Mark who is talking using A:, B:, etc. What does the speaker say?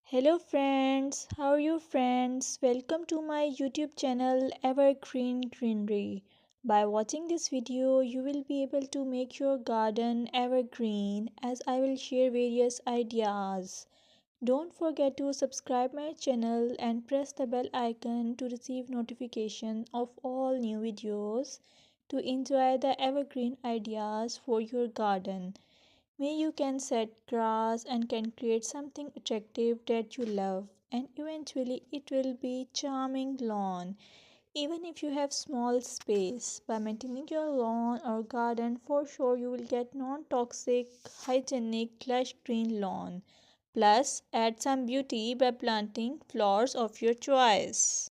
A: Hello friends, how are you friends? Welcome to my YouTube channel Evergreen Greenery. By watching this video, you will be able to make your garden evergreen as I will share various ideas. Don't forget to subscribe my channel and press the bell icon to receive notification of all new videos to enjoy the evergreen ideas for your garden. May you can set grass and can create something attractive that you love and eventually it will be charming lawn. Even if you have small space, by maintaining your lawn or garden for sure you will get non-toxic, hygienic, lush green lawn. Plus add some beauty by planting flowers of your choice.